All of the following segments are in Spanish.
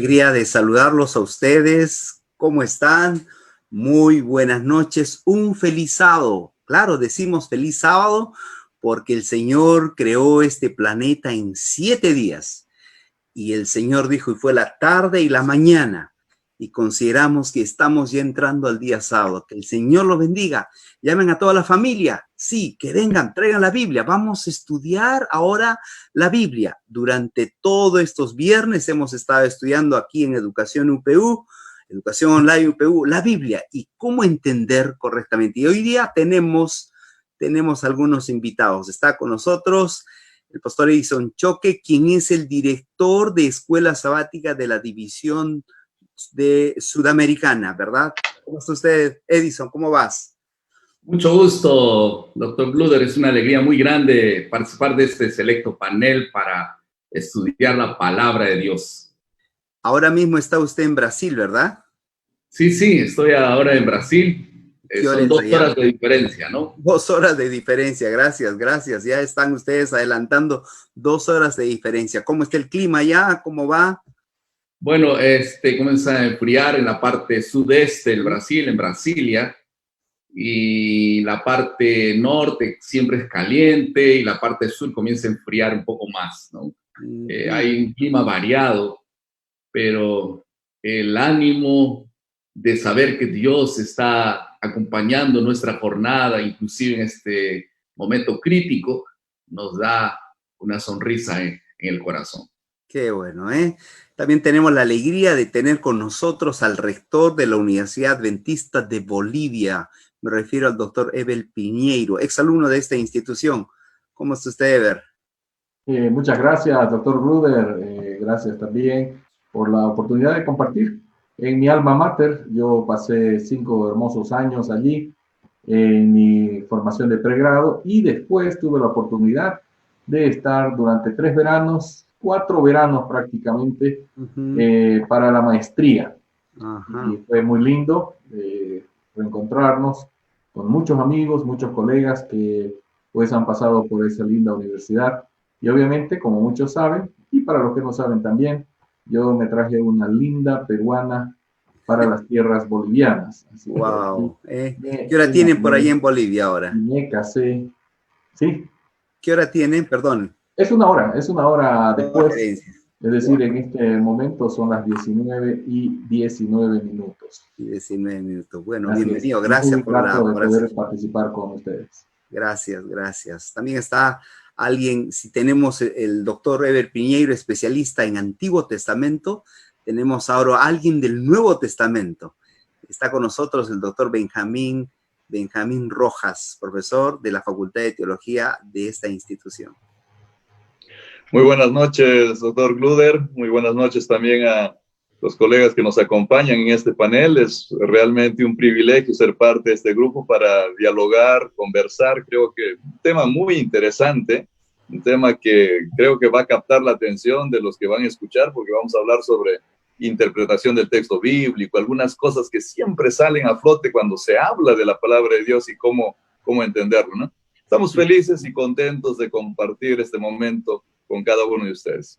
alegría de saludarlos a ustedes. ¿Cómo están? Muy buenas noches. Un feliz sábado. Claro, decimos feliz sábado porque el Señor creó este planeta en 7 días. Y el Señor dijo, y fue la tarde y la mañana. Y consideramos que estamos ya entrando al día sábado. Que el Señor los bendiga. Llamen a toda la familia. Sí, que vengan, traigan la Biblia. Vamos a estudiar ahora la Biblia. Durante todos estos viernes hemos estado estudiando aquí en Educación UPU, Educación Online UPU, la Biblia y cómo entender correctamente. Y hoy día tenemos algunos invitados. Está con nosotros el pastor Edison Choque, quien es el director de Escuela Sabática de la División de Sudamericana, ¿verdad? ¿Cómo está usted, Edison? ¿Cómo vas? Mucho gusto, doctor Gluder. Es una alegría muy grande participar de este selecto panel para estudiar la palabra de Dios. Ahora mismo está usted en Brasil, ¿verdad? Sí, estoy ahora en Brasil. Son 2 horas de diferencia, ¿no? 2 horas de diferencia, gracias. Ya están ustedes adelantando 2 horas de diferencia. ¿Cómo está el clima allá? ¿Cómo va? Bueno, comienza a enfriar en la parte sudeste del Brasil, en Brasilia, y la parte norte siempre es caliente y la parte sur comienza a enfriar un poco más, ¿no? Hay un clima variado, pero el ánimo de saber que Dios está acompañando nuestra jornada, inclusive en este momento crítico, nos da una sonrisa en el corazón. Qué bueno, ¿eh? También tenemos la alegría de tener con nosotros al rector de la Universidad Adventista de Bolivia. Me refiero al doctor Eber Piñeiro, exalumno de esta institución. ¿Cómo está usted, Eber? Muchas gracias, doctor Gruber. Gracias también por la oportunidad de compartir. En mi alma mater, yo pasé 5 hermosos años allí en mi formación de pregrado y después tuve la oportunidad de estar durante 3 veranos, 4 veranos prácticamente, para la maestría. Y fue muy lindo reencontrarnos con muchos amigos, muchos colegas que pues han pasado por esa linda universidad. Y obviamente, como muchos saben, y para los que no saben también, yo me traje una linda peruana para las tierras bolivianas. Así wow. ¿Qué hora tienen por ahí en Bolivia ahora? Me casé. ¿Sí? ¿Qué hora tienen? Perdón. Es una hora después. Es decir, en este momento son las 19:19. 19 minutos. Bueno, así bienvenido. Es. Gracias muy por la poder participar con ustedes. Gracias. También está alguien, si tenemos el doctor Eber Piñeiro, especialista en Antiguo Testamento, tenemos ahora a alguien del Nuevo Testamento. Está con nosotros el doctor Benjamín Rojas, profesor de la Facultad de Teología de esta institución. Muy buenas noches, doctor Gluder. Muy buenas noches también a los colegas que nos acompañan en este panel. Es realmente un privilegio ser parte de este grupo para dialogar, conversar. Creo que un tema muy interesante, un tema que creo que va a captar la atención de los que van a escuchar, porque vamos a hablar sobre interpretación del texto bíblico, algunas cosas que siempre salen a flote cuando se habla de la palabra de Dios y cómo entenderlo, ¿no? Estamos felices y contentos de compartir este momento con cada uno de ustedes.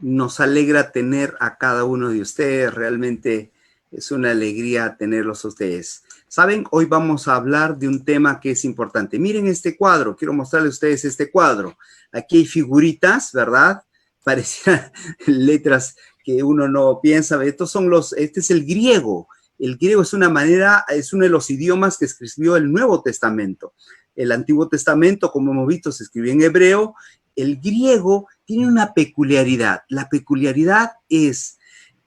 Nos alegra tener a cada uno de ustedes, realmente es una alegría tenerlos a ustedes. Saben, hoy vamos a hablar de un tema que es importante. Miren este cuadro, quiero mostrarles a ustedes este cuadro. Aquí hay figuritas, ¿verdad? Parecían letras que uno no piensa. Este es el griego. El griego es uno de los idiomas que escribió el Nuevo Testamento. El Antiguo Testamento, como hemos visto, se escribió en hebreo. El griego tiene una peculiaridad. La peculiaridad es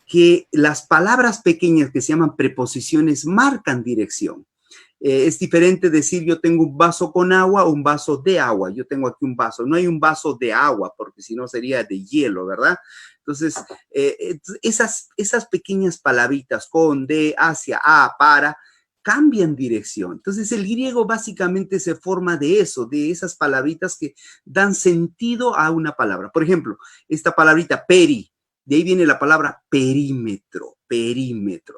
que las palabras pequeñas que se llaman preposiciones marcan dirección. Es diferente decir yo tengo un vaso con agua o un vaso de agua. Yo tengo aquí un vaso. No hay un vaso de agua porque si no sería de hielo, ¿verdad? Entonces, esas pequeñas palabritas con, de, hacia, a, para, cambian dirección. Entonces, el griego básicamente se forma de eso, de esas palabritas que dan sentido a una palabra. Por ejemplo, esta palabrita peri, de ahí viene la palabra perímetro,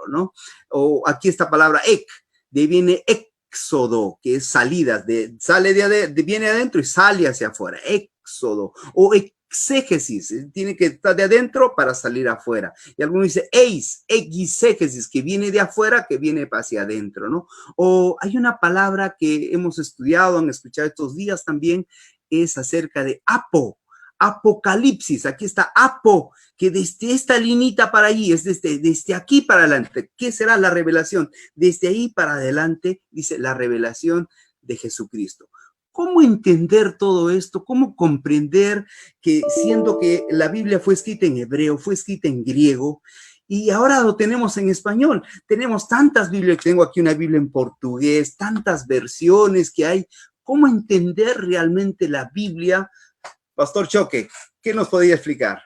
¿no? O aquí esta palabra ek, de ahí viene éxodo, que es salida, viene adentro y sale hacia afuera, éxodo, o exégesis, tiene que estar de adentro para salir afuera. Y algunos dicen exégesis, que viene de afuera, que viene hacia adentro, ¿no? O hay una palabra que hemos estudiado, han escuchado estos días también, es acerca de apocalipsis. Aquí está apo, que desde esta linita para allí, es desde aquí para adelante. ¿Qué será la revelación? Desde ahí para adelante, dice la revelación de Jesucristo. ¿Cómo entender todo esto? ¿Cómo comprender que siendo que la Biblia fue escrita en hebreo, fue escrita en griego, y ahora lo tenemos en español? Tenemos tantas Biblias, tengo aquí una Biblia en portugués, tantas versiones que hay. ¿Cómo entender realmente la Biblia? Pastor Choque, ¿qué nos podría explicar?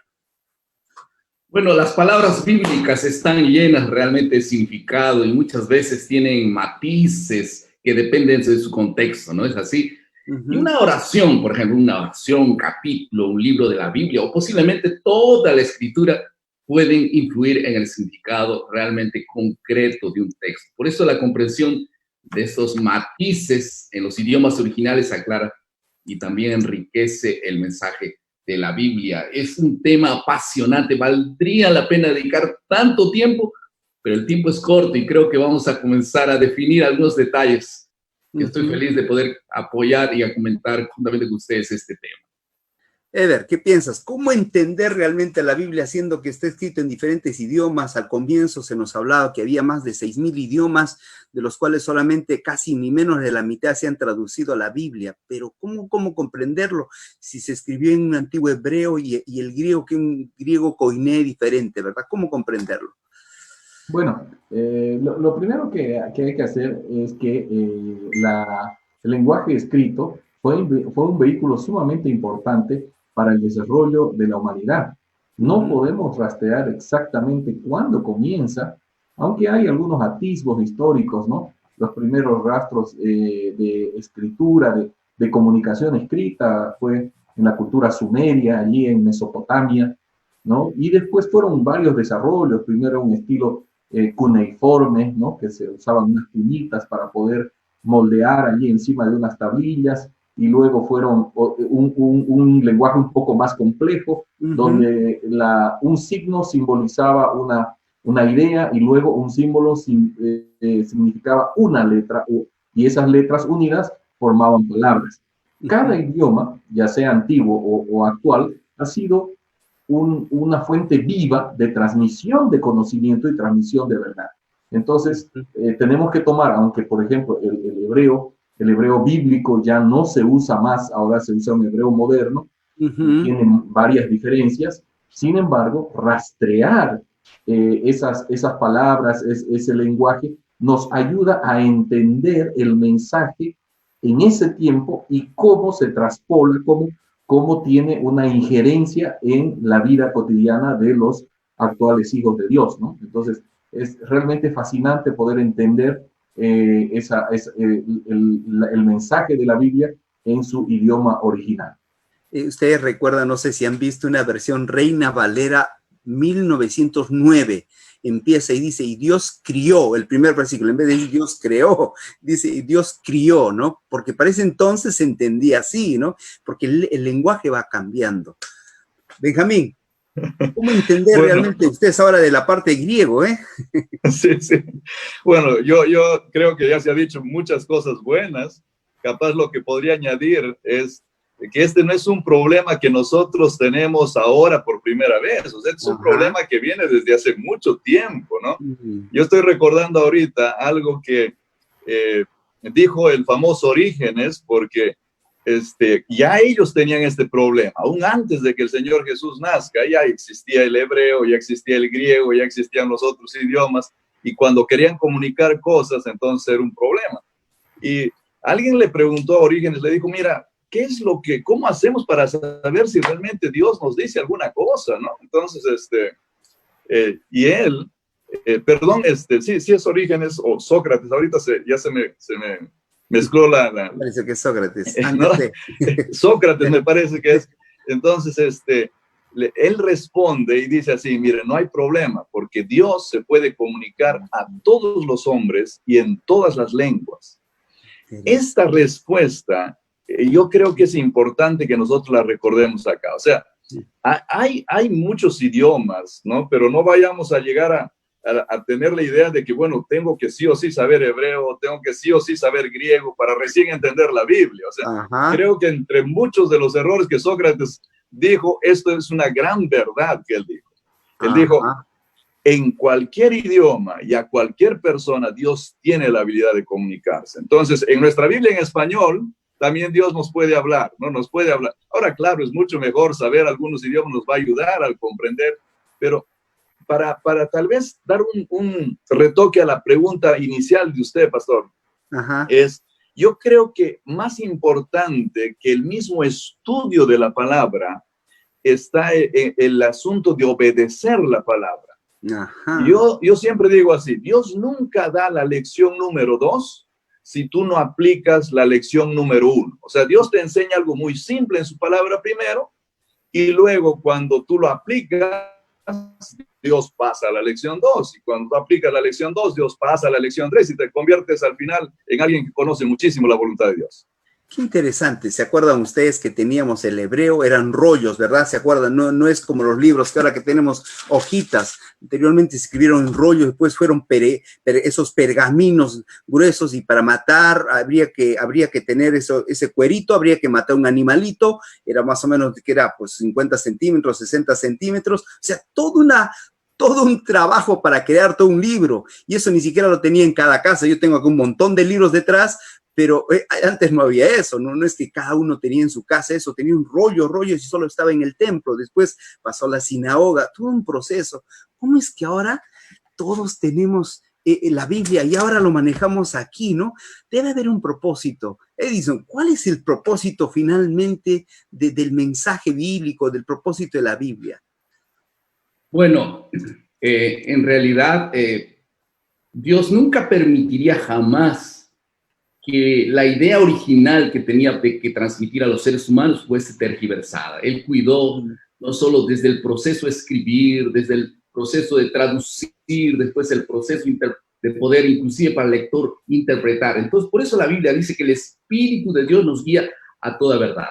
Bueno, las palabras bíblicas están llenas realmente de significado y muchas veces tienen matices que dependen de su contexto, ¿no es así? Y una oración, por ejemplo, una oración, un capítulo, un libro de la Biblia, o posiblemente toda la escritura, pueden influir en el significado realmente concreto de un texto. Por eso la comprensión de estos matices en los idiomas originales aclara y también enriquece el mensaje de la Biblia. Es un tema apasionante, valdría la pena dedicar tanto tiempo, pero el tiempo es corto y creo que vamos a comenzar a definir algunos detalles. Estoy feliz de poder apoyar y a comentar juntamente con ustedes este tema. Eder, ¿qué piensas? ¿Cómo entender realmente la Biblia siendo que está escrito en diferentes idiomas? Al comienzo se nos hablaba que había más de 6,000 idiomas, de los cuales solamente casi ni menos de la mitad se han traducido a la Biblia. Pero ¿cómo comprenderlo si se escribió en un antiguo hebreo y el griego, que es un griego koiné diferente, ¿verdad? ¿Cómo comprenderlo? Bueno, lo primero que hay que hacer es que el lenguaje escrito fue un vehículo sumamente importante para el desarrollo de la humanidad. No podemos rastrear exactamente cuándo comienza, aunque hay algunos atisbos históricos, ¿no? Los primeros rastros de escritura, de comunicación escrita, fue en la cultura sumeria, allí en Mesopotamia, ¿no? Y después fueron varios desarrollos, primero un estilo cuneiforme, ¿no? Que se usaban unas puñitas para poder moldear allí encima de unas tablillas, y luego fueron un lenguaje un poco más complejo, donde un signo simbolizaba una idea y luego un símbolo significaba una letra, y esas letras unidas formaban palabras. Cada idioma, ya sea antiguo o actual, ha sido una fuente viva de transmisión de conocimiento y transmisión de verdad. Entonces, tenemos que tomar, aunque por ejemplo el hebreo bíblico ya no se usa más, ahora se usa un hebreo moderno, tiene varias diferencias. Sin embargo, rastrear esas palabras, ese lenguaje, nos ayuda a entender el mensaje en ese tiempo y cómo se traspola, cómo tiene una injerencia en la vida cotidiana de los actuales hijos de Dios, ¿no? Entonces, es realmente fascinante poder entender el mensaje de la Biblia en su idioma original. Ustedes recuerdan, no sé si han visto una versión Reina Valera 1909, empieza y dice, y Dios crió, el primer versículo, en vez de decir Dios creó, dice, y Dios crió, ¿no? Porque para ese entonces se entendía así, ¿no? Porque el lenguaje va cambiando. Benjamín, ¿cómo entender realmente ustedes ahora de la parte griego, eh? Sí, sí. Bueno, yo creo que ya se ha dicho muchas cosas buenas. Capaz lo que podría añadir es que este no es un problema que nosotros tenemos ahora por primera vez, o sea, es un problema que viene desde hace mucho tiempo, ¿no? Yo estoy recordando ahorita algo que dijo el famoso Orígenes, porque ya ellos tenían este problema, aún antes de que el Señor Jesús nazca, ya existía el hebreo, ya existía el griego, ya existían los otros idiomas, y cuando querían comunicar cosas, entonces era un problema. Y alguien le preguntó a Orígenes, le dijo, mira, ¿cómo hacemos para saber si realmente Dios nos dice alguna cosa, ¿no? Entonces, y él, perdón, sí es Orígenes o Sócrates, ahorita ya se me mezcló Parece que es Sócrates. ¿no? Sócrates me parece que es. Entonces, él responde y dice así, mire, no hay problema, porque Dios se puede comunicar a todos los hombres y en todas las lenguas. Esta respuesta, yo creo que es importante que nosotros la recordemos acá. O sea, hay muchos idiomas, ¿no? Pero no vayamos a llegar a tener la idea de que, bueno, tengo que sí o sí saber hebreo, tengo que sí o sí saber griego para recién entender la Biblia. O sea, creo que entre muchos de los errores que Sócrates dijo, esto es una gran verdad que él dijo. Él dijo, en cualquier idioma y a cualquier persona, Dios tiene la habilidad de comunicarse. Entonces, en nuestra Biblia en español, también Dios nos puede hablar, ¿no? Nos puede hablar. Ahora, claro, es mucho mejor saber algunos idiomas, nos va a ayudar a comprender, pero para tal vez dar un retoque a la pregunta inicial de usted, pastor, yo creo que más importante que el mismo estudio de la palabra está el asunto de obedecer la palabra. Yo siempre digo así, Dios nunca da la lección número 2 si tú no aplicas la lección número 1. O sea, Dios te enseña algo muy simple en su palabra primero, y luego cuando tú lo aplicas, Dios pasa a la lección 2, y cuando tú aplicas la lección 2, Dios pasa a la lección 3, y te conviertes al final en alguien que conoce muchísimo la voluntad de Dios. Qué interesante. ¿Se acuerdan ustedes que teníamos el hebreo? Eran rollos, ¿verdad? ¿Se acuerdan? No es como los libros que ahora que tenemos hojitas. Anteriormente se escribieron en rollos, después fueron esos pergaminos gruesos, y para matar habría que tener ese cuerito, habría que matar un animalito, era más o menos que era pues 50 centímetros, 60 centímetros, o sea, todo un trabajo para crear todo un libro, y eso ni siquiera lo tenía en cada casa. Yo tengo aquí un montón de libros detrás, pero antes no había eso, no es que cada uno tenía en su casa eso, tenía un rollo y solo estaba en el templo, después pasó a la sinagoga, todo un proceso. ¿Cómo es que ahora todos tenemos la Biblia y ahora lo manejamos aquí, ¿no? Debe haber un propósito. Edison, ¿cuál es el propósito finalmente del mensaje bíblico, del propósito de la Biblia? Bueno, en realidad, Dios nunca permitiría jamás que la idea original que tenía de que transmitir a los seres humanos fuese tergiversada. Él cuidó no solo desde el proceso de escribir, desde el proceso de traducir, después el proceso de poder inclusive para el lector interpretar. Entonces, por eso la Biblia dice que el Espíritu de Dios nos guía a toda verdad.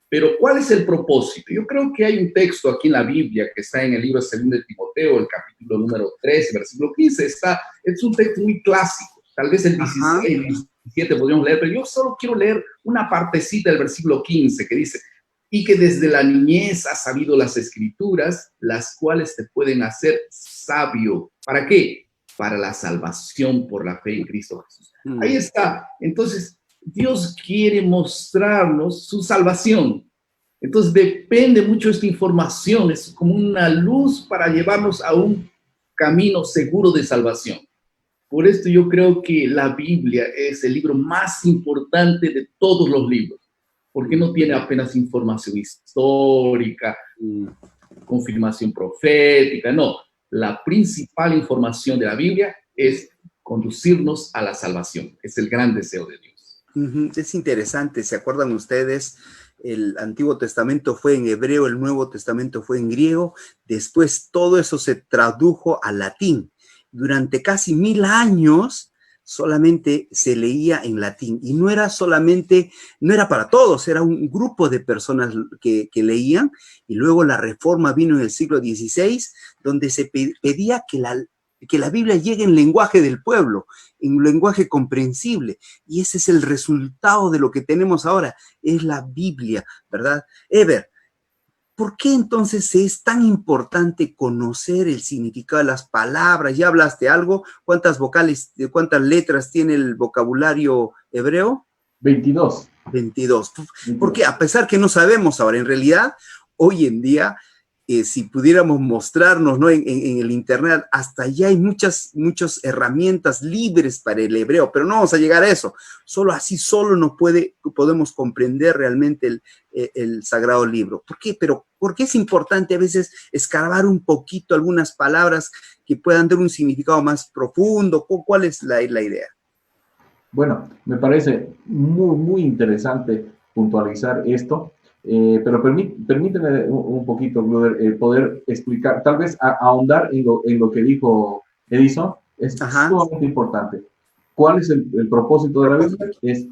Pero, ¿cuál es el propósito? Yo creo que hay un texto aquí en la Biblia que está en el libro 2 de Timoteo, el capítulo número 3, versículo 15. Es un texto muy clásico. Tal vez el 16, 17 podríamos leer, pero yo solo quiero leer una partecita del versículo 15 que dice: y que desde la niñez has sabido las escrituras, las cuales te pueden hacer sabio. ¿Para qué? Para la salvación por la fe en Cristo Jesús. Ahí está. Entonces, Dios quiere mostrarnos su salvación. Entonces, depende mucho de esta información. Es como una luz para llevarnos a un camino seguro de salvación. Por esto yo creo que la Biblia es el libro más importante de todos los libros, porque no tiene apenas información histórica, confirmación profética, no. La principal información de la Biblia es conducirnos a la salvación. Es el gran deseo de Dios. Es interesante. ¿Se acuerdan ustedes? El Antiguo Testamento fue en hebreo, el Nuevo Testamento fue en griego, después todo eso se tradujo al latín. Durante casi 1000 años solamente se leía en latín, y no era para todos, era un grupo de personas que leían, y luego la Reforma vino en el siglo XVI, donde se pedía que la Biblia llegue en lenguaje del pueblo, en un lenguaje comprensible, y ese es el resultado de lo que tenemos ahora, es la Biblia, ¿verdad? Ever, ¿por qué entonces es tan importante conocer el significado de las palabras? ¿Ya hablaste algo? ¿Cuántas letras tiene el vocabulario hebreo? 22. 22. Porque a pesar que no sabemos ahora, en realidad, hoy en día, si pudiéramos mostrarnos, ¿no? en el internet, hasta ya hay muchas herramientas libres para el hebreo, pero no vamos a llegar a eso. Solo podemos comprender realmente el sagrado libro. ¿Por qué? Pero ¿por qué es importante a veces escarbar un poquito algunas palabras que puedan dar un significado más profundo? ¿Cuál es la idea? Bueno, me parece muy, muy interesante puntualizar esto. Pero permíteme un poquito, Gluder, poder explicar, tal vez ahondar en lo que dijo Edison. Es sumamente importante. ¿Cuál es el propósito de la Biblia?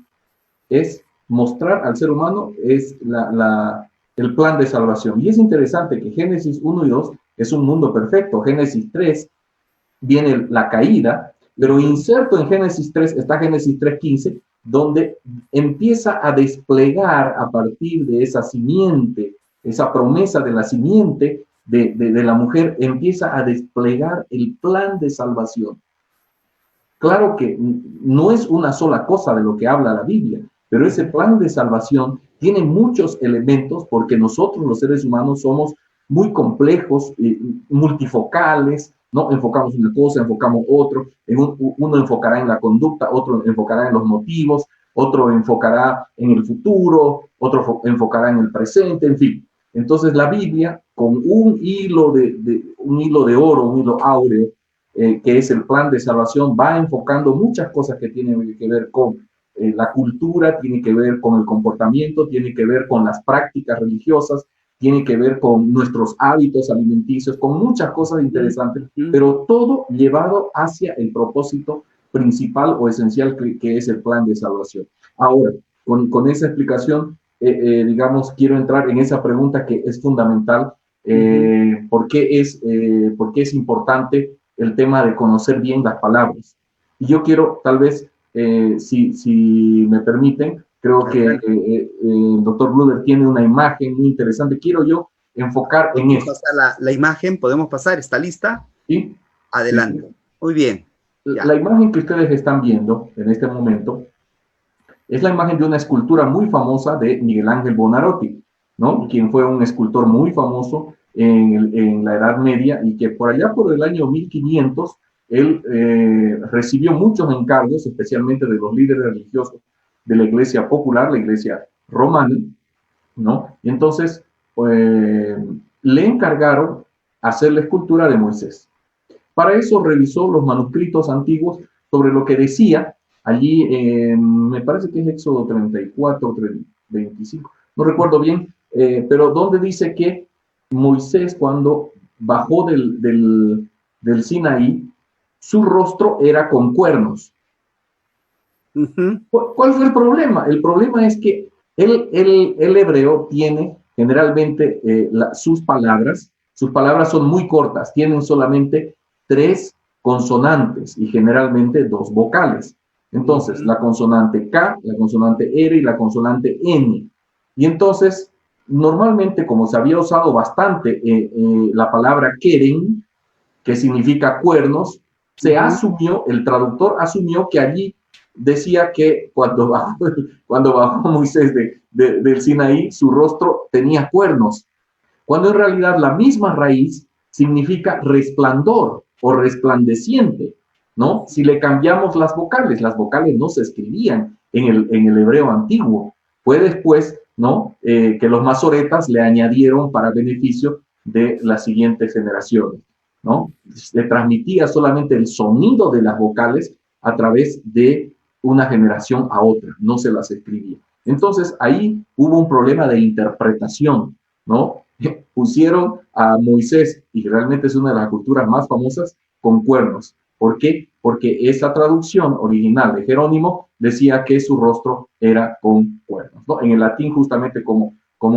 Es mostrar al ser humano, es la el plan de salvación. Y es interesante que Génesis 1 y 2 es un mundo perfecto. Génesis 3 viene la caída, pero inserto en Génesis 3 está Génesis 3:15, donde empieza a desplegar a partir de esa simiente, esa promesa de la simiente de la mujer, empieza a desplegar el plan de salvación. Claro que no es una sola cosa de lo que habla la Biblia, pero ese plan de salvación tiene muchos elementos porque nosotros los seres humanos somos muy complejos, multifocales, ¿no? Enfocamos una cosa, enfocamos otro, uno enfocará en la conducta, otro enfocará en los motivos, otro enfocará en el futuro, otro enfocará en el presente, en fin. Entonces la Biblia, con un hilo de oro, un hilo áureo, que es el plan de salvación, va enfocando muchas cosas que tienen que ver con la cultura, tiene que ver con el comportamiento, tiene que ver con las prácticas religiosas, tiene que ver con nuestros hábitos alimenticios, con muchas cosas interesantes, pero todo llevado hacia el propósito principal o esencial que es el plan de salvación. Ahora, con esa explicación, digamos, quiero entrar en esa pregunta que es fundamental. ¿Por qué es importante el tema de conocer bien las palabras? Y yo quiero, tal vez, si me permiten, creo que el doctor Bluder tiene una imagen muy interesante. Quiero yo enfocar en esto. La imagen, ¿podemos pasar? ¿Está lista? ¿Sí? Adelante. Sí. Muy bien. Ya. La imagen que ustedes están viendo en este momento es la imagen de una escultura muy famosa de Miguel Ángel Buonarroti, ¿no? Quien fue un escultor muy famoso en la Edad Media y que por allá por el año 1500 él recibió muchos encargos, especialmente de los líderes religiosos de la Iglesia Popular, la Iglesia Romana, ¿no? Y entonces le encargaron hacer la escultura de Moisés. Para eso revisó los manuscritos antiguos sobre lo que decía allí, me parece que es Éxodo 34, 25, no recuerdo bien, pero donde dice que Moisés, cuando bajó del Sinaí, su rostro era con cuernos. ¿Cuál fue el problema? El problema es que el hebreo tiene generalmente sus palabras son muy cortas, tienen solamente 3 consonantes y generalmente 2 vocales. Entonces, la consonante K, la consonante R y la consonante N. Y entonces, normalmente, como se había usado bastante la palabra keren, que significa cuernos, el traductor asumió que allí decía que cuando bajó Moisés del Sinaí, su rostro tenía cuernos, cuando en realidad la misma raíz significa resplandor o resplandeciente, ¿no? Si le cambiamos las vocales no se escribían en el hebreo antiguo. Fue después, ¿no? Que los masoretas le añadieron para beneficio de las siguientes generaciones, ¿no? Se transmitía solamente el sonido de las vocales a través de una generación a otra, no se las escribía. Entonces ahí hubo un problema de interpretación, ¿no? Pusieron a Moisés, y realmente es una de las culturas más famosas, con cuernos. ¿Por qué? Porque esa traducción original de Jerónimo decía que su rostro era con cuernos, ¿no? En el latín, justamente como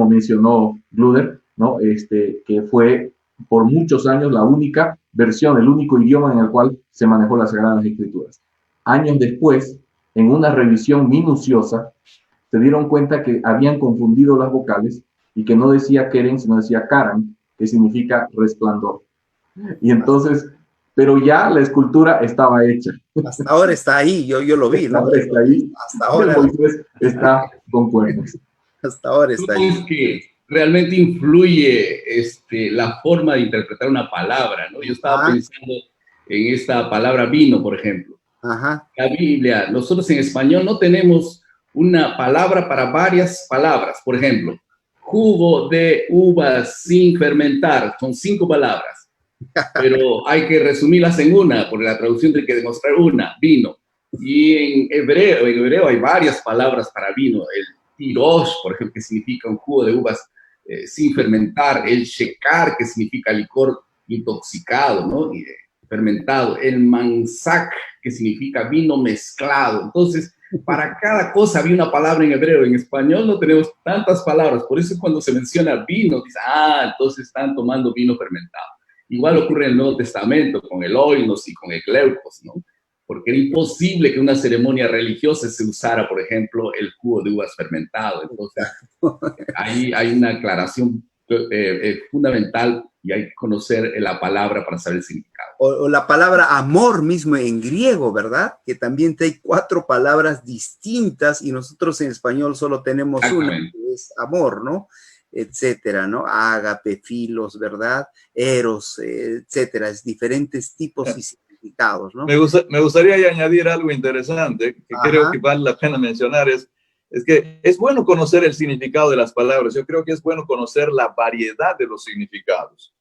mencionó Bluder, ¿no? Que fue por muchos años la única versión, el único idioma en el cual se manejó las Sagradas Escrituras. Años después, en una revisión minuciosa, se dieron cuenta que habían confundido las vocales y que no decía Keren, sino decía Karan, que significa resplandor. Y entonces, pero ya la escultura estaba hecha. Hasta ahora está ahí, yo lo vi, ¿no? Está ahí. Hasta ahora. Moisés está con cuernos. Hasta ahora está ahí. Es que realmente influye la forma de interpretar una palabra, ¿no? Yo estaba pensando en esta palabra vino, por ejemplo. Ajá. La Biblia, nosotros en español no tenemos una palabra para varias palabras. Por ejemplo, jugo de uvas sin fermentar, son 5 palabras, pero hay que resumirlas en una, porque la traducción tiene que demostrar una, vino. Y en hebreo hay varias palabras para vino, el tirosh, por ejemplo, que significa un jugo de uvas sin fermentar, el shekar, que significa licor intoxicado, ¿no? Y, fermentado, el mansak, que significa vino mezclado. Entonces, Para cada cosa había una palabra en hebreo. En español no tenemos tantas palabras. Por eso cuando se menciona vino, dice, entonces están tomando vino fermentado. Igual ocurre en el Nuevo Testamento con el oinos y con el gleukos, ¿no? Porque era imposible que una ceremonia religiosa se usara, por ejemplo, el jugo de uvas fermentado. Entonces, ahí hay una aclaración fundamental y hay que conocer la palabra para saber el significado. O la palabra amor mismo en griego, ¿verdad? Que también hay 4 palabras distintas y nosotros en español solo tenemos una, que es amor, ¿no? Etcétera, ¿no? Ágape, filos, ¿verdad? Eros, etcétera. Es diferentes tipos y significados, ¿no? Me gustaría añadir algo interesante que creo que vale la pena mencionar, es que es bueno conocer el significado de las palabras. Yo creo que es bueno conocer la variedad de los significados.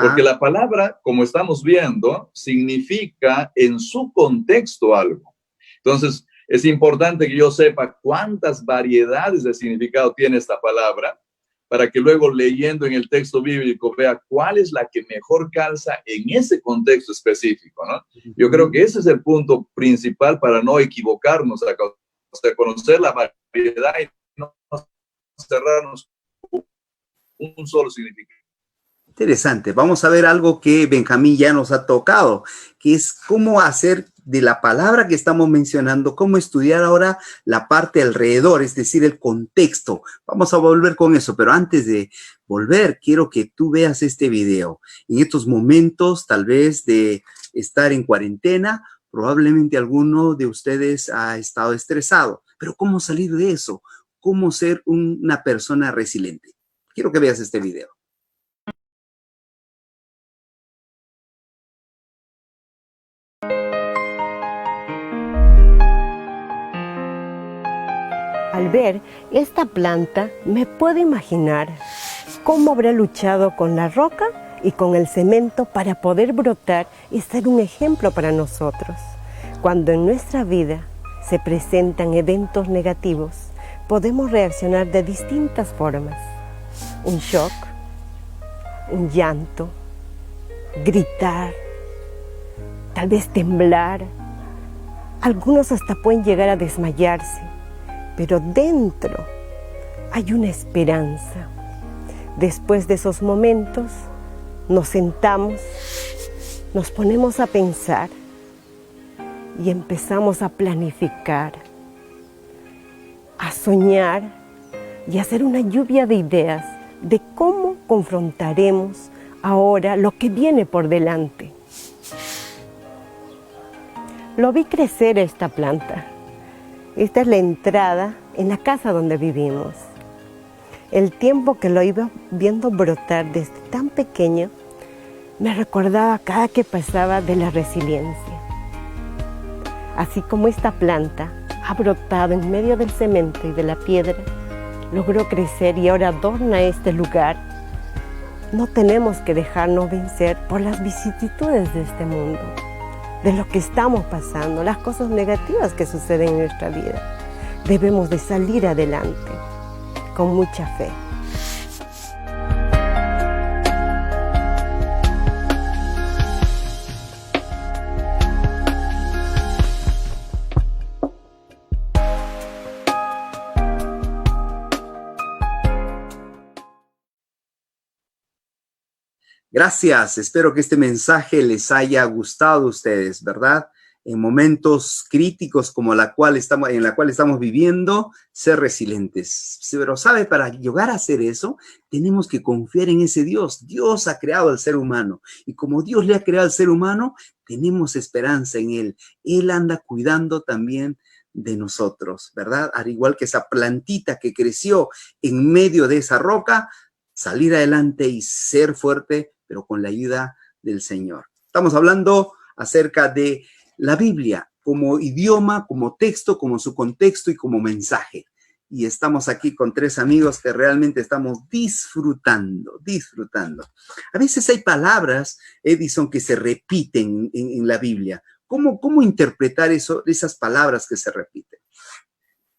Porque la palabra, como estamos viendo, significa en su contexto algo. Entonces, es importante que yo sepa cuántas variedades de significado tiene esta palabra, para que luego leyendo en el texto bíblico vea cuál es la que mejor calza en ese contexto específico, ¿no? Yo creo que ese es el punto principal para no equivocarnos, a conocer la variedad y no cerrarnos un solo significado. Interesante. Vamos a ver algo que Benjamín ya nos ha tocado, que es cómo hacer de la palabra que estamos mencionando, cómo estudiar ahora la parte alrededor, es decir, el contexto. Vamos a volver con eso, pero antes de volver, quiero que tú veas este video. En estos momentos, tal vez, de estar en cuarentena, probablemente alguno de ustedes ha estado estresado, pero ¿cómo salir de eso? ¿Cómo ser una persona resiliente? Quiero que veas este video. Al ver esta planta, me puedo imaginar cómo habrá luchado con la roca y con el cemento para poder brotar y ser un ejemplo para nosotros. Cuando en nuestra vida se presentan eventos negativos, podemos reaccionar de distintas formas. Un shock, un llanto, gritar, tal vez temblar. Algunos hasta pueden llegar a desmayarse. Pero dentro hay una esperanza. Después de esos momentos, nos sentamos, nos ponemos a pensar y empezamos a planificar, a soñar y a hacer una lluvia de ideas de cómo confrontaremos ahora lo que viene por delante. Lo vi crecer esta planta. Esta es la entrada en la casa donde vivimos. El tiempo que lo iba viendo brotar desde tan pequeño me recordaba cada que pasaba de la resiliencia. Así como esta planta ha brotado en medio del cemento y de la piedra, logró crecer y ahora adorna este lugar, no tenemos que dejarnos vencer por las vicisitudes de este mundo, de lo que estamos pasando, las cosas negativas que suceden en nuestra vida. Debemos de salir adelante con mucha fe. Gracias, espero que este mensaje les haya gustado a ustedes, ¿verdad? En momentos críticos como en la cual estamos viviendo, ser resilientes. Pero, ¿sabe? Para llegar a hacer eso, tenemos que confiar en ese Dios. Dios ha creado al ser humano. Y como Dios le ha creado al ser humano, tenemos esperanza en Él. Él anda cuidando también de nosotros, ¿verdad? Al igual que esa plantita que creció en medio de esa roca, salir adelante y ser fuerte, pero con la ayuda del Señor. Estamos hablando acerca de la Biblia como idioma, como texto, como su contexto y como mensaje. Y estamos aquí con 3 amigos que realmente estamos disfrutando. A veces hay palabras, Edison, que se repiten en la Biblia. ¿Cómo interpretar esas palabras que se repiten?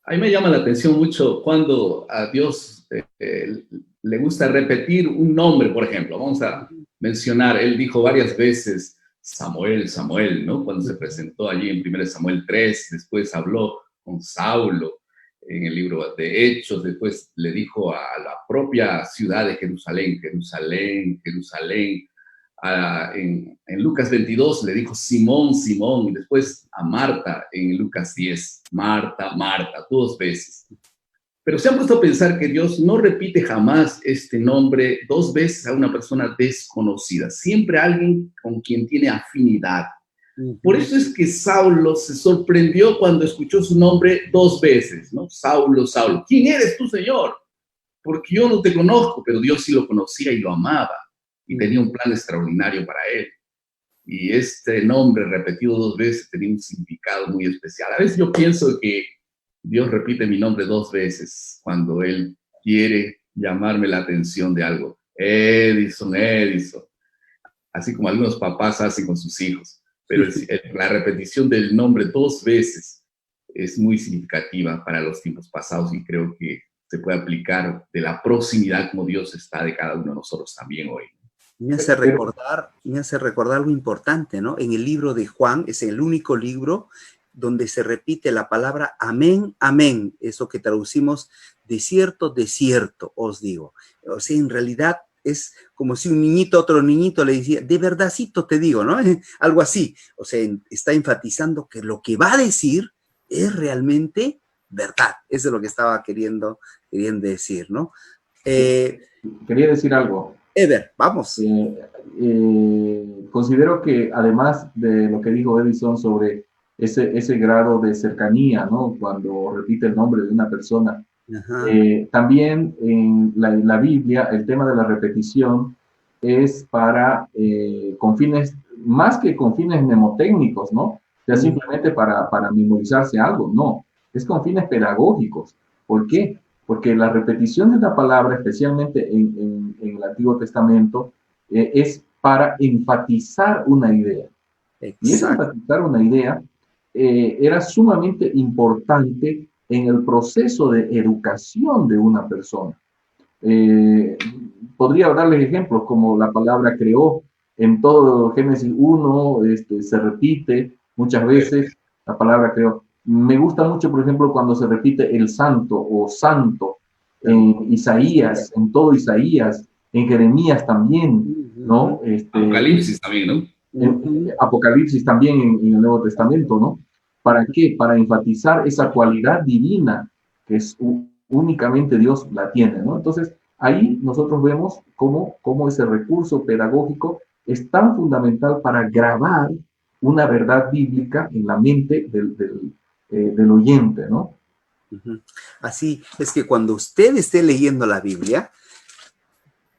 A mí me llama la atención mucho cuando a Dios le gusta repetir un nombre, por ejemplo. Vamos a mencionar, él dijo varias veces Samuel, Samuel, ¿no? Cuando se presentó allí en 1 Samuel 3, después habló con Saulo en el libro de Hechos. Después le dijo a la propia ciudad de Jerusalén, Jerusalén, Jerusalén. En Lucas 22 le dijo Simón, Simón, y después a Marta en Lucas 10, Marta, Marta, 2 veces. Pero se han puesto a pensar que Dios no repite jamás este nombre 2 veces a una persona desconocida, siempre a alguien con quien tiene afinidad. Por eso es que Saulo se sorprendió cuando escuchó su nombre 2 veces, ¿no? Saulo, Saulo. ¿Quién eres tú, Señor? Porque yo no te conozco, pero Dios sí lo conocía y lo amaba. Y tenía un plan extraordinario para él. Y este nombre repetido 2 veces tenía un significado muy especial. A veces yo pienso que Dios repite mi nombre 2 veces cuando Él quiere llamarme la atención de algo. Edison, Edison. Así como algunos papás hacen con sus hijos. Pero la repetición del nombre 2 veces es muy significativa para los tiempos pasados y creo que se puede aplicar de la proximidad como Dios está de cada uno de nosotros también hoy. Me hace recordar algo importante, ¿no? En el libro de Juan, es el único libro donde se repite la palabra amén, amén, eso que traducimos de cierto, os digo. O sea, en realidad es como si un niñito a otro niñito le decía, de verdadcito te digo, ¿no? Algo así. O sea, está enfatizando que lo que va a decir es realmente verdad. Eso es lo que estaba queriendo decir, ¿no? Quería decir algo. Ever, vamos. Considero que además de lo que dijo Edison sobre ese grado de cercanía, ¿no? Cuando repite el nombre de una persona. También en la Biblia el tema de la repetición es para con fines, más que con fines mnemotécnicos, ¿no? O sea, simplemente para memorizarse algo, no. Es con fines pedagógicos. ¿Por qué? Porque la repetición de una palabra, especialmente en el Antiguo Testamento, es para enfatizar una idea. Exacto. Y esa enfatizar una idea era sumamente importante en el proceso de educación de una persona. Podría darles ejemplos como la palabra creó. En todo Génesis 1 se repite muchas veces la palabra creó. Me gusta mucho, por ejemplo, cuando se repite el santo o santo en Isaías, en todo Isaías, en Jeremías también, ¿no? Apocalipsis también, ¿no? Apocalipsis también en el Nuevo Testamento, ¿no? ¿Para qué? Para enfatizar esa cualidad divina que es únicamente Dios la tiene, ¿no? Entonces, ahí nosotros vemos cómo ese recurso pedagógico es tan fundamental para grabar una verdad bíblica en la mente del oyente, ¿no? Así es que cuando usted esté leyendo la Biblia,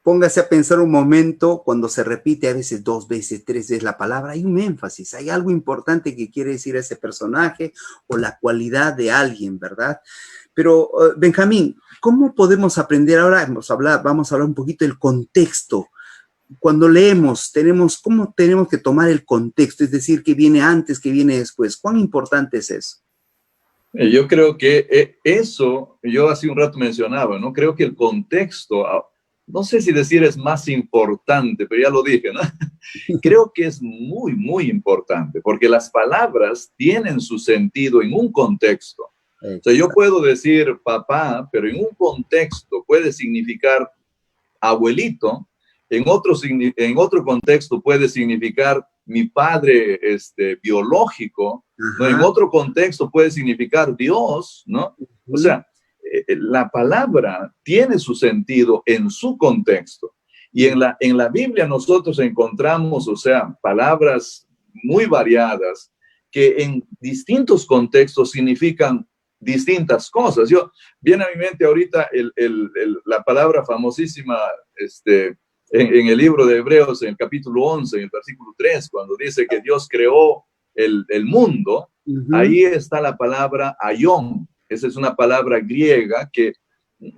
póngase a pensar un momento cuando se repite a veces 2 veces, 3 veces la palabra, hay un énfasis, hay algo importante que quiere decir ese personaje o la cualidad de alguien, ¿verdad? Pero, Benjamín, ¿cómo podemos aprender ahora? Vamos a hablar un poquito del contexto. Cuando leemos, ¿cómo tenemos que tomar el contexto? Es decir, ¿qué viene antes, qué viene después? ¿Cuán importante es eso? Yo creo que eso, yo hace un rato mencionaba, ¿no? Creo que el contexto, no sé si decir es más importante, pero ya lo dije, ¿no? Creo que es muy, muy importante, porque las palabras tienen su sentido en un contexto. O sea, yo puedo decir papá, pero en un contexto puede significar abuelito, en otro contexto puede significar mi padre biológico, ¿no? En otro contexto puede significar Dios, ¿no? O sea, la palabra tiene su sentido en su contexto. Y en la Biblia nosotros encontramos, o sea, palabras muy variadas que en distintos contextos significan distintas cosas. Viene a mi mente ahorita la palabra famosísima en el libro de Hebreos, en el capítulo 11, en el versículo 3, cuando dice que Dios creó el mundo, ahí está la palabra aion. Esa es una palabra griega que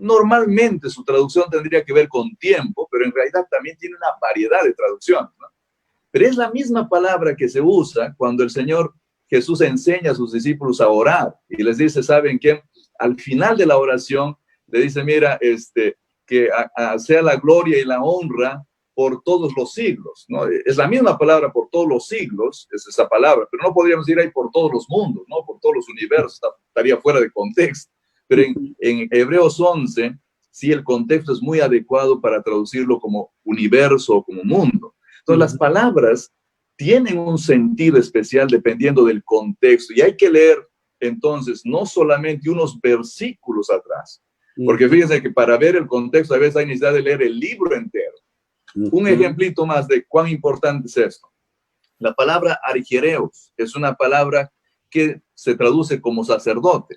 normalmente su traducción tendría que ver con tiempo, pero en realidad también tiene una variedad de traducciones, ¿no? Pero es la misma palabra que se usa cuando el Señor Jesús enseña a sus discípulos a orar y les dice, ¿saben qué? Al final de la oración le dice, mira, que sea la gloria y la honra por todos los siglos, ¿no? Es la misma palabra por todos los siglos, es esa palabra, pero no podríamos decir ahí por todos los mundos, ¿no? Por todos los universos, estaría fuera de contexto. Pero en Hebreos 11, sí, el contexto es muy adecuado para traducirlo como universo o como mundo. Entonces, las palabras tienen un sentido especial dependiendo del contexto. Y hay que leer, entonces, no solamente unos versículos atrás. Porque fíjense que para ver el contexto, a veces hay necesidad de leer el libro entero. Un ejemplito más de cuán importante es esto. La palabra argiereos es una palabra que se traduce como sacerdote.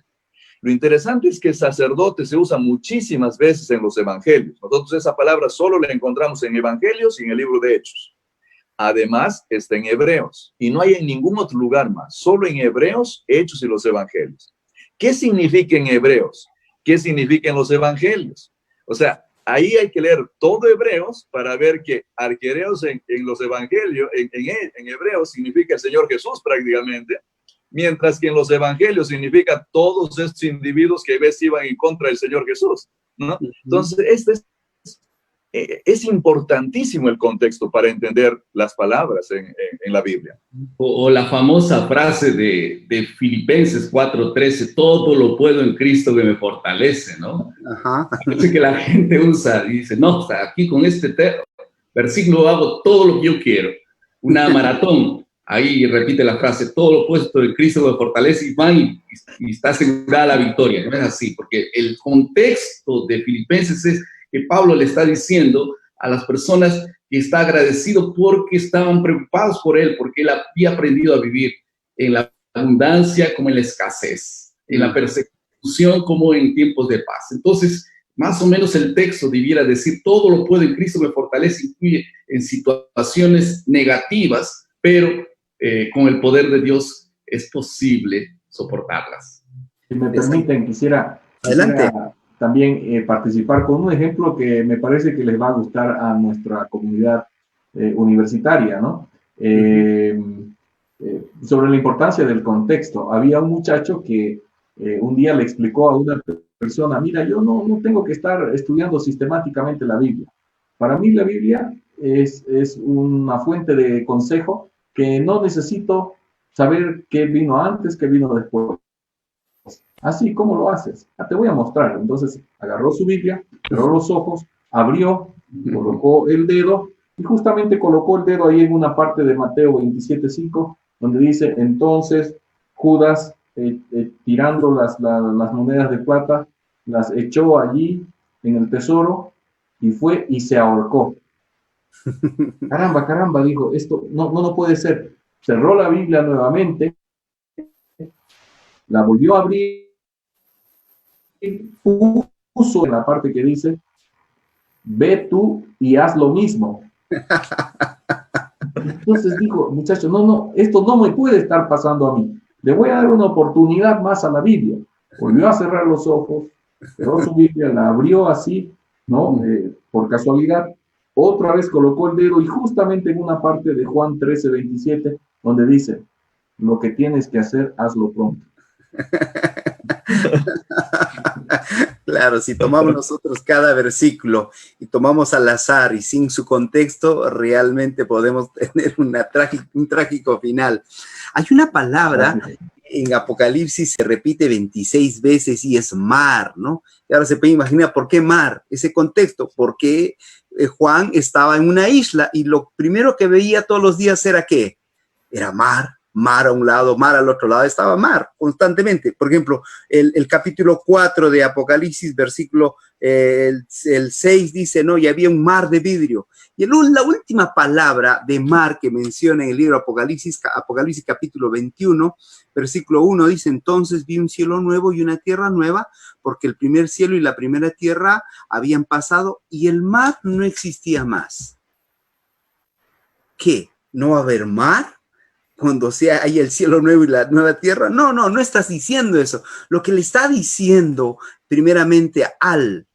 Lo interesante es que sacerdote se usa muchísimas veces en los evangelios. Nosotros esa palabra solo la encontramos en evangelios y en el libro de Hechos. Además, está en Hebreos. Y no hay en ningún otro lugar más. Solo en Hebreos, Hechos y los evangelios. ¿Qué significa en Hebreos? ¿Qué significa en los evangelios? O sea, ahí hay que leer todo Hebreos para ver que arquereos en los evangelios, en Hebreos, significa el Señor Jesús prácticamente, mientras que en los evangelios significa todos estos individuos que a veces iban en contra del Señor Jesús, ¿no? Entonces, es importantísimo el contexto para entender las palabras en la Biblia. O la famosa frase de Filipenses 4:13, todo lo puedo en Cristo que me fortalece, ¿no? Ajá. Parece que la gente usa y dice, no, o sea, aquí con este versículo hago todo lo que yo quiero. Una maratón, ahí repite la frase, todo lo puesto en Cristo que me fortalece, y van y está asegurada la victoria. No es así, porque el contexto de Filipenses es que Pablo le está diciendo a las personas que está agradecido porque estaban preocupados por él, porque él había aprendido a vivir en la abundancia como en la escasez, en la persecución como en tiempos de paz. Entonces, más o menos el texto debiera decir, todo lo puedo en Cristo me fortalece, incluye en situaciones negativas, pero con el poder de Dios es posible soportarlas. Si me permiten, quisiera Adelante. También participar con un ejemplo que me parece que les va a gustar a nuestra comunidad universitaria, ¿no? Sobre la importancia del contexto. Había un muchacho que un día le explicó a una persona, mira, yo no tengo que estar estudiando sistemáticamente la Biblia. Para mí la Biblia es una fuente de consejo que no necesito saber qué vino antes, qué vino después. Así, ¿cómo lo haces? Te voy a mostrar. Entonces agarró su Biblia, cerró los ojos, abrió, colocó el dedo y justamente colocó el dedo ahí en una parte de Mateo 27:5, donde dice, entonces Judas, tirando las monedas de plata, las echó allí en el tesoro y fue y se ahorcó. Caramba, dijo, esto no puede ser. Cerró la Biblia nuevamente, la volvió a abrir, puso en la parte que dice, ve tú y haz lo mismo. Entonces dijo, muchacho, no, esto no me puede estar pasando a mí. Le voy a dar una oportunidad más a la Biblia. Volvió a cerrar los ojos, cerró su Biblia, la abrió así, ¿no? Por casualidad. Otra vez colocó el dedo y justamente en una parte de Juan 13:27, donde dice, lo que tienes que hacer, hazlo pronto. Claro, si tomamos nosotros cada versículo y tomamos al azar y sin su contexto, realmente podemos tener un trágico final. Hay una palabra en Apocalipsis, se repite 26 veces y es mar, ¿no? Y ahora se puede imaginar por qué mar, ese contexto, porque Juan estaba en una isla y lo primero que veía todos los días era ¿qué? Era mar a un lado, mar al otro lado, estaba mar constantemente. Por ejemplo, el capítulo 4 de Apocalipsis, versículo el 6 dice, no, y había un mar de vidrio. Y la última palabra de mar que menciona en el libro Apocalipsis capítulo 21, versículo 1, dice, entonces vi un cielo nuevo y una tierra nueva, porque el primer cielo y la primera tierra habían pasado y el mar no existía más. ¿Qué? ¿No va a haber mar cuando sea ahí el cielo nuevo y la nueva tierra? No estás diciendo eso. Lo que le está diciendo primeramente al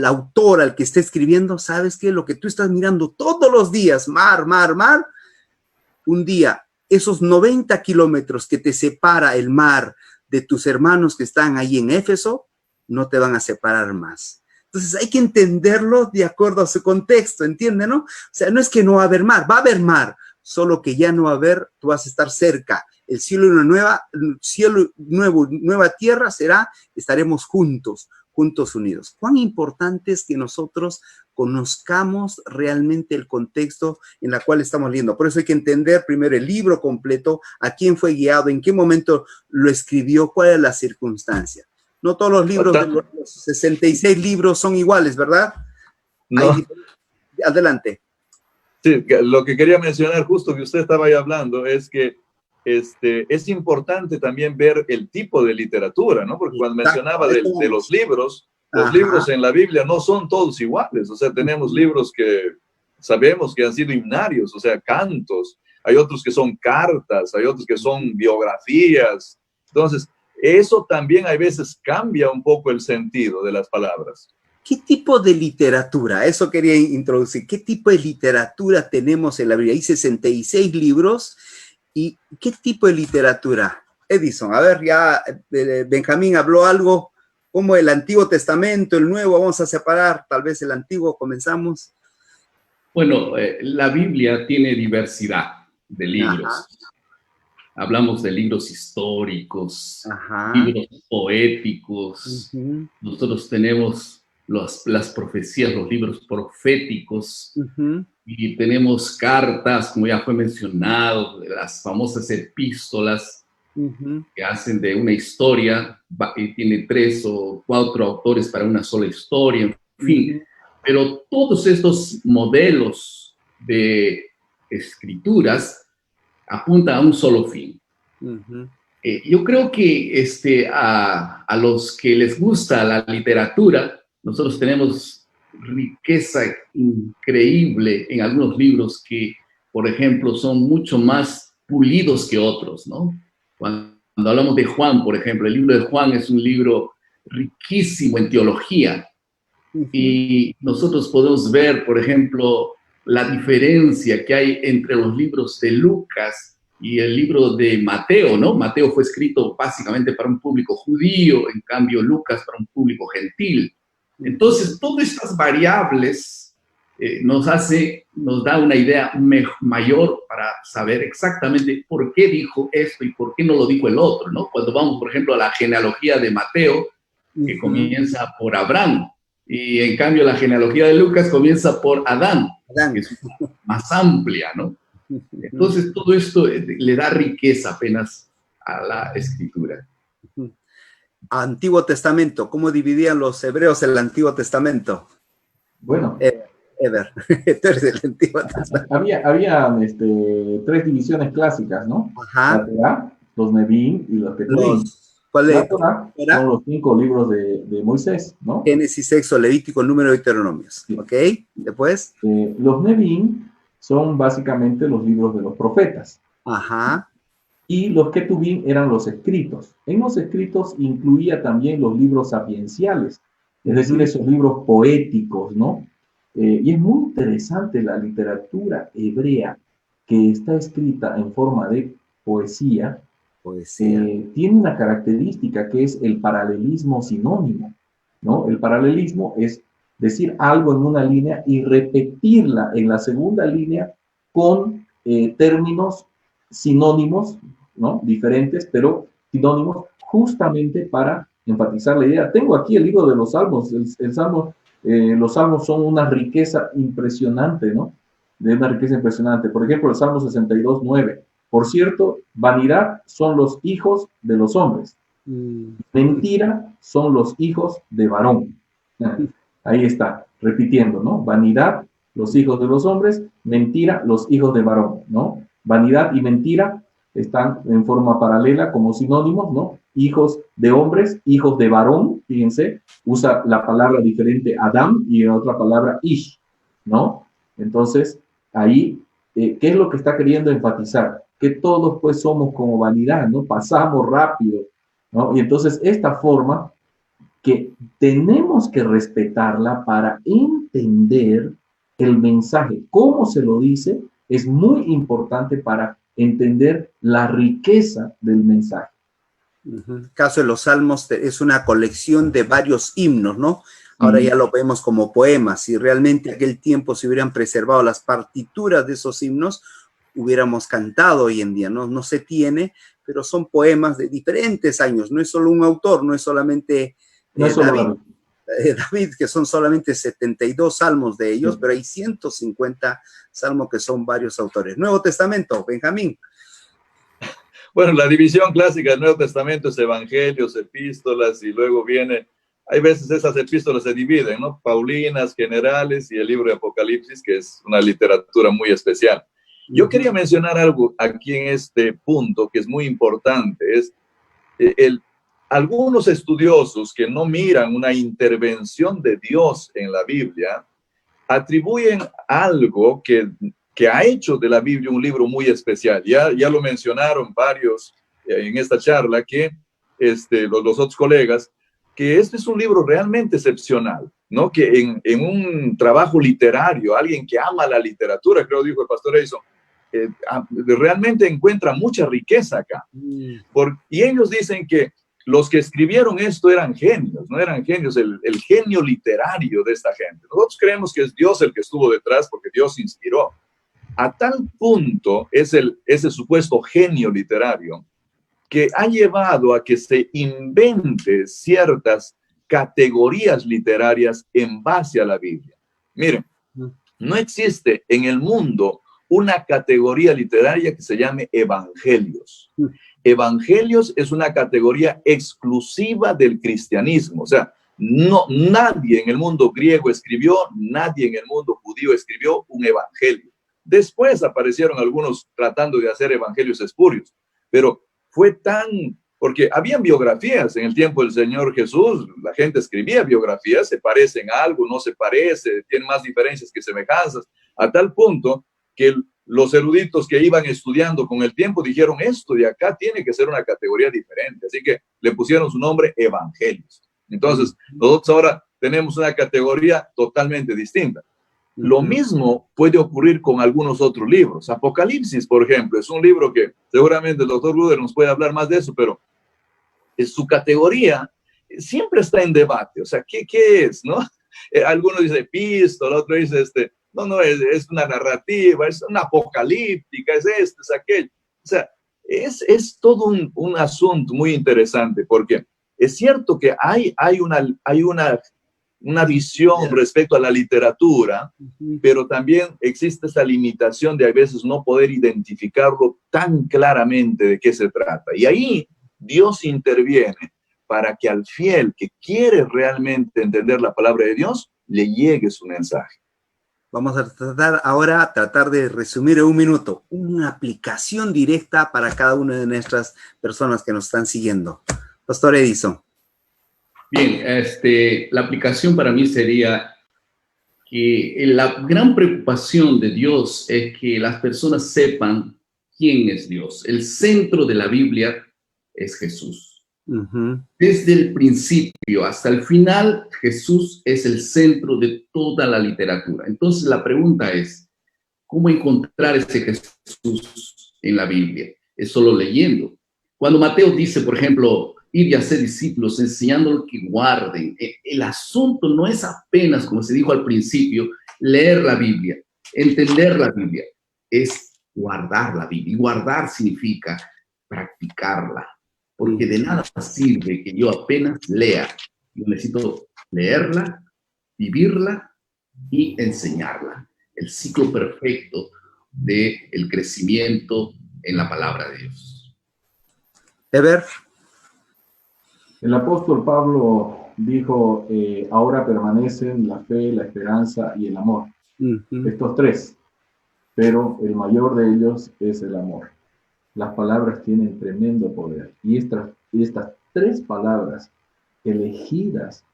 autor, al que está escribiendo, ¿sabes qué? Lo que tú estás mirando todos los días, mar, un día, esos 90 kilómetros que te separa el mar de tus hermanos que están ahí en Éfeso, no te van a separar más. Entonces hay que entenderlo de acuerdo a su contexto, ¿entienden, no? O sea, no es que no va a haber mar, va a haber mar, solo que ya no va a haber, tú vas a estar cerca, el cielo y una cielo nuevo, nueva tierra estaremos juntos unidos. Cuán importante es que nosotros conozcamos realmente el contexto en el cual estamos leyendo. Por eso hay que entender primero el libro completo, a quién fue guiado, en qué momento lo escribió, cuál es la circunstancia. No todos los libros, de los 66 libros son iguales, ¿verdad? No. Adelante. Sí, lo que quería mencionar justo que usted estaba ahí hablando es que es importante también ver el tipo de literatura, ¿no? Porque cuando mencionaba de los libros en la Biblia no son todos iguales. O sea, tenemos libros que sabemos que han sido himnarios, o sea, cantos. Hay otros que son cartas, hay otros que son biografías. Entonces, eso también a veces cambia un poco el sentido de las palabras. ¿Qué tipo de literatura? Eso quería introducir. ¿Qué tipo de literatura tenemos en la Biblia? Hay 66 libros. ¿Y qué tipo de literatura? Edison, a ver, ya Benjamín habló algo, como el Antiguo Testamento, el Nuevo, vamos a separar, tal vez el Antiguo, comenzamos. Bueno, la Biblia tiene diversidad de libros. Ajá. Hablamos de libros históricos, Ajá. libros poéticos. Uh-huh. Nosotros tenemos las profecías, los libros proféticos. Uh-huh. Y tenemos cartas, como ya fue mencionado, las famosas epístolas uh-huh. que hacen de una historia, y tiene 3 o 4 autores para una sola historia, en fin. Uh-huh. Pero todos estos modelos de escrituras apuntan a un solo fin. Uh-huh. Yo creo que a los que les gusta la literatura, nosotros tenemos riqueza increíble en algunos libros que, por ejemplo, son mucho más pulidos que otros, ¿no? Cuando hablamos de Juan, por ejemplo, el libro de Juan es un libro riquísimo en teología. Uh-huh. Y nosotros podemos ver, por ejemplo, la diferencia que hay entre los libros de Lucas y el libro de Mateo, ¿no? Mateo fue escrito básicamente para un público judío, en cambio Lucas para un público gentil. Entonces, todas estas variables nos da una idea mayor para saber exactamente por qué dijo esto y por qué no lo dijo el otro, ¿no? Cuando vamos, por ejemplo, a la genealogía de Mateo, que comienza por Abraham, y en cambio la genealogía de Lucas comienza por Adán, que es más amplia, ¿no? Entonces, todo esto le da riqueza apenas a la escritura. Antiguo Testamento, ¿cómo dividían los hebreos el Antiguo Testamento? Bueno, Ever, tú eres del Antiguo Testamento. Había 3 divisiones clásicas, ¿no? Ajá. La Torá, los Nevi'im y los Keturim. La Torá son los 5 libros de Moisés, ¿no? Génesis, Éxodo, Levítico, Número y Deuteronomios. Sí. ¿Ok? Después. Los Nevi'im son básicamente los libros de los profetas. Ajá. Y los Ketubim eran los escritos. En los escritos incluía también los libros sapienciales, es decir, esos libros poéticos, ¿no? Y es muy interesante la literatura hebrea que está escrita en forma de poesía. Tiene una característica que es el paralelismo sinónimo, ¿no? El paralelismo es decir algo en una línea y repetirla en la segunda línea con términos sinónimos, ¿no? Diferentes, pero sinónimos justamente para enfatizar la idea. Tengo aquí el libro de los Salmos. Los Salmos son una riqueza impresionante, ¿no? De una riqueza impresionante. Por ejemplo, el Salmo 62:9. Por cierto, vanidad son los hijos de los hombres. Mentira son los hijos de varón. Ahí está, repitiendo, ¿no? Vanidad, los hijos de los hombres. Mentira, los hijos de varón, ¿no? Vanidad y mentira están en forma paralela como sinónimos, ¿no? Hijos de hombres, hijos de varón, fíjense, usa la palabra diferente Adam y en otra palabra Ish, ¿no? Entonces, ahí, ¿qué es lo que está queriendo enfatizar? Que todos pues somos como vanidad, ¿no? Pasamos rápido, ¿no? Y entonces esta forma que tenemos que respetarla para entender el mensaje, cómo se lo dice, es muy importante para entender la riqueza del mensaje. El caso de los Salmos es una colección de varios himnos, ¿no? Ahora ya lo vemos como poemas. Si realmente en aquel tiempo se hubieran preservado las partituras de esos himnos, hubiéramos cantado hoy en día, ¿no? No se tiene, pero son poemas de diferentes años. No es solo un autor, no es solamente No es solo David, que son solamente 72 salmos de ellos, pero hay 150 salmos que son varios autores. Nuevo Testamento, Benjamín. Bueno, la división clásica del Nuevo Testamento es evangelios, epístolas, y luego viene, hay veces esas epístolas se dividen, ¿no? Paulinas, generales, y el libro de Apocalipsis, que es una literatura muy especial. Yo quería mencionar algo aquí en este punto que es muy importante, es algunos estudiosos que no miran una intervención de Dios en la Biblia, atribuyen algo que ha hecho de la Biblia un libro muy especial. Ya lo mencionaron varios en esta charla, que los otros colegas, que este es un libro realmente excepcional, ¿no? Que en un trabajo literario, alguien que ama la literatura, creo dijo el pastor Edison, realmente encuentra mucha riqueza acá. Y ellos dicen que los que escribieron esto eran genios, no eran genios, el genio literario de esta gente. Nosotros creemos que es Dios el que estuvo detrás porque Dios inspiró. A tal punto es ese supuesto genio literario que ha llevado a que se invente ciertas categorías literarias en base a la Biblia. Miren, no existe en el mundo una categoría literaria que se llame evangelios. Evangelios es una categoría exclusiva del cristianismo. O sea, nadie en el mundo griego escribió, nadie en el mundo judío escribió un evangelio. Después aparecieron algunos tratando de hacer evangelios espurios, pero fue porque habían biografías en el tiempo del Señor Jesús, la gente escribía biografías, se parecen a algo, no se parece, tienen más diferencias que semejanzas, a tal punto que los eruditos que iban estudiando con el tiempo dijeron, esto de acá tiene que ser una categoría diferente, así que le pusieron su nombre evangelios. Entonces, nosotros ahora tenemos una categoría totalmente distinta. Lo mismo puede ocurrir con algunos otros libros. Apocalipsis, por ejemplo, es un libro que seguramente el doctor Ruder nos puede hablar más de eso, pero su categoría siempre está en debate. O sea, ¿qué es, no? Algunos dicen epístola, otro dice no, es una narrativa, es una apocalíptica, es es aquello. O sea, es todo un asunto muy interesante, porque es cierto que hay una visión respecto a la literatura, pero también existe esa limitación de a veces no poder identificarlo tan claramente de qué se trata. Y ahí Dios interviene para que al fiel que quiere realmente entender la palabra de Dios, le llegue su mensaje. Vamos a tratar de resumir en un minuto una aplicación directa para cada una de nuestras personas que nos están siguiendo. Pastor Edison. Bien, la aplicación para mí sería que la gran preocupación de Dios es que las personas sepan quién es Dios. El centro de la Biblia es Jesús. Desde el principio hasta el final, Jesús es el centro de toda la literatura. Entonces la pregunta es, ¿cómo encontrar ese Jesús en la Biblia? Es solo leyendo. Cuando Mateo dice, por ejemplo, ir y hacer discípulos, enseñándolos que guarden, el asunto no es apenas, como se dijo al principio, leer la Biblia, entender la Biblia, es guardar la Biblia. Y guardar significa practicarla. Porque de nada sirve que yo apenas lea. Yo necesito leerla, vivirla y enseñarla. El ciclo perfecto del crecimiento en la palabra de Dios. Ever. El apóstol Pablo dijo, ahora permanecen la fe, la esperanza y el amor. Estos tres, pero el mayor de ellos es el amor. Las palabras tienen tremendo poder. Y estas tres palabras elegidas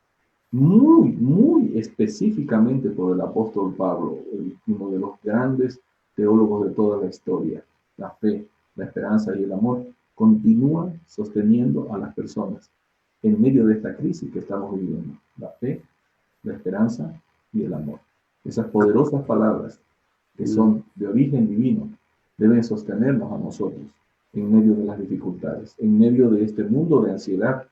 muy específicamente por el apóstol Pablo, uno de los grandes teólogos de toda la historia, la fe, la esperanza y el amor, continúan sosteniendo a las personas en medio de esta crisis que estamos viviendo. La fe, la esperanza y el amor. Esas poderosas palabras que son de origen divino deben sostenernos a nosotros en medio de las dificultades, en medio de este mundo de ansiedad.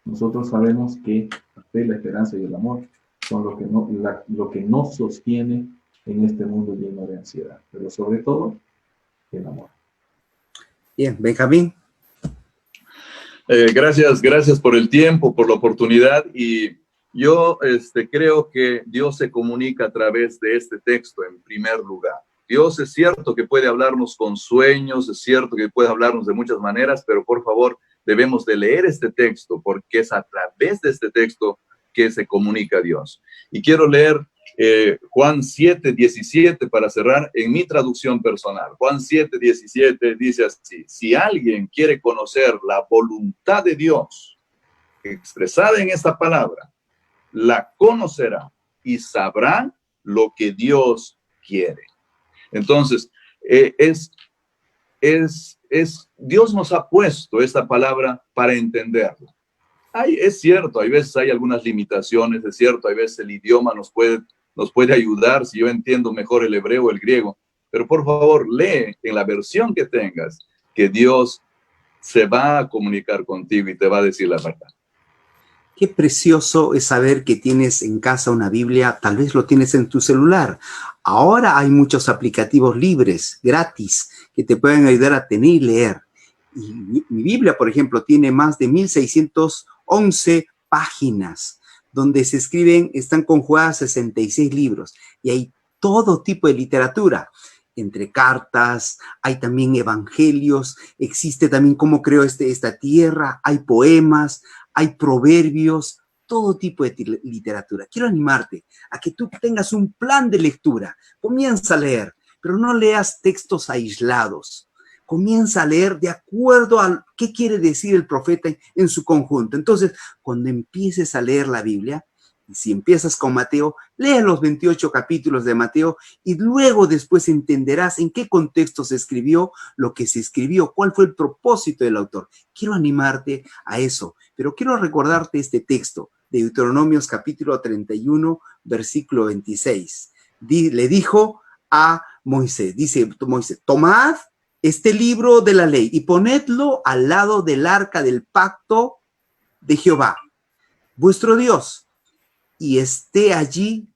Nosotros sabemos que la fe, la esperanza y el amor son lo que nos sostiene en este mundo lleno de ansiedad, pero sobre todo el amor. Bien, Benjamín. Gracias por el tiempo, por la oportunidad. Y yo creo que Dios se comunica a través de este texto en primer lugar. Dios es cierto que puede hablarnos con sueños, es cierto que puede hablarnos de muchas maneras, pero por favor debemos de leer este texto porque es a través de este texto que se comunica a Dios. Y quiero leer Juan 7:17 para cerrar en mi traducción personal. Juan 7:17 dice así: si alguien quiere conocer la voluntad de Dios expresada en esta palabra, la conocerá y sabrá lo que Dios quiere. Entonces, Dios nos ha puesto esta palabra para entenderlo. Es cierto, hay veces hay algunas limitaciones, es cierto, hay veces el idioma nos puede ayudar si yo entiendo mejor el hebreo o el griego, pero por favor lee en la versión que tengas que Dios se va a comunicar contigo y te va a decir la verdad. Qué precioso es saber que tienes en casa una Biblia, tal vez lo tienes en tu celular. Ahora hay muchos aplicativos libres, gratis, que te pueden ayudar a tener y leer. Y mi Biblia, por ejemplo, tiene más de 1611 páginas, donde están conjugadas 66 libros, y hay todo tipo de literatura. Entre cartas, hay también evangelios, existe también cómo creó esta tierra, hay poemas, hay proverbios, todo tipo de literatura. Quiero animarte a que tú tengas un plan de lectura. Comienza a leer, pero no leas textos aislados. Comienza a leer de acuerdo a qué quiere decir el profeta en su conjunto. Entonces, cuando empieces a leer la Biblia, y si empiezas con Mateo, lee los 28 capítulos de Mateo y luego después entenderás en qué contexto se escribió lo que se escribió, cuál fue el propósito del autor. Quiero animarte a eso, pero quiero recordarte este texto de Deuteronomios capítulo 31, versículo 26. Le dijo a Moisés, dice Moisés: tomad este libro de la ley y ponedlo al lado del arca del pacto de Jehová, vuestro Dios, y esté allí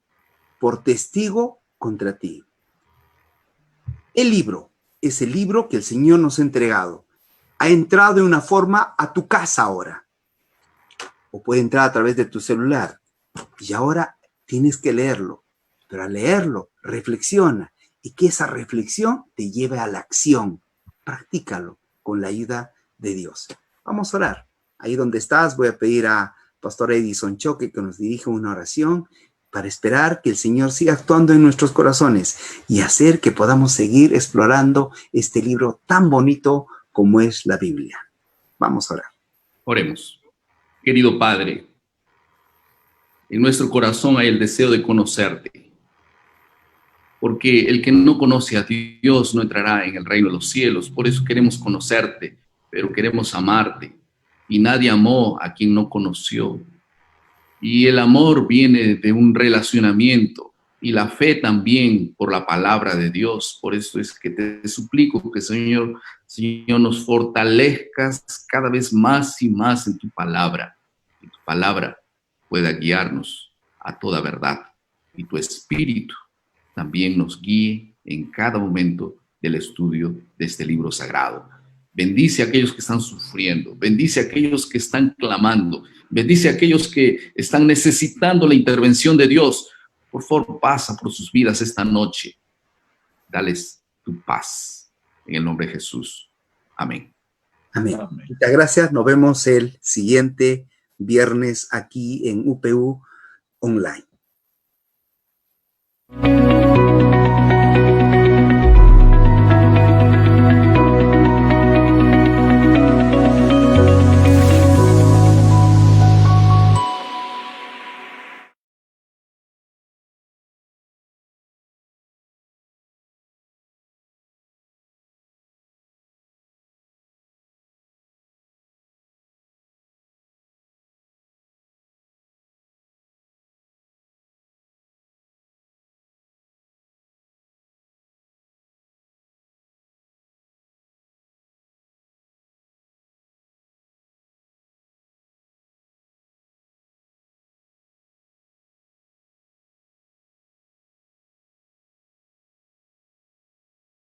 por testigo contra ti. El libro es el libro que el Señor nos ha entregado. Ha entrado de una forma a tu casa ahora, o puede entrar a través de tu celular, y ahora tienes que leerlo, pero al leerlo, reflexiona, y que esa reflexión te lleve a la acción. Practícalo con la ayuda de Dios. Vamos a orar. Ahí donde estás, voy a pedir a Pastor Edison Choque que nos dirija una oración para esperar que el Señor siga actuando en nuestros corazones y hacer que podamos seguir explorando este libro tan bonito como es la Biblia. Vamos a orar. Oremos. Querido Padre, en nuestro corazón hay el deseo de conocerte, porque el que no conoce a Dios no entrará en el reino de los cielos. Por eso queremos conocerte, pero queremos amarte. Y nadie amó a quien no conoció. Y el amor viene de un relacionamiento y la fe también por la palabra de Dios. Por eso es que te suplico que, Señor, nos fortalezcas cada vez más y más en tu palabra. Que tu palabra pueda guiarnos a toda verdad. Y tu Espíritu también nos guíe en cada momento del estudio de este libro sagrado. Bendice a aquellos que están sufriendo, bendice a aquellos que están clamando, bendice a aquellos que están necesitando la intervención de Dios. Por favor, pasa por sus vidas esta noche. Dales tu paz. En el nombre de Jesús. Amén. Amén. Amén. Muchas gracias. Nos vemos el siguiente viernes aquí en UPU Online.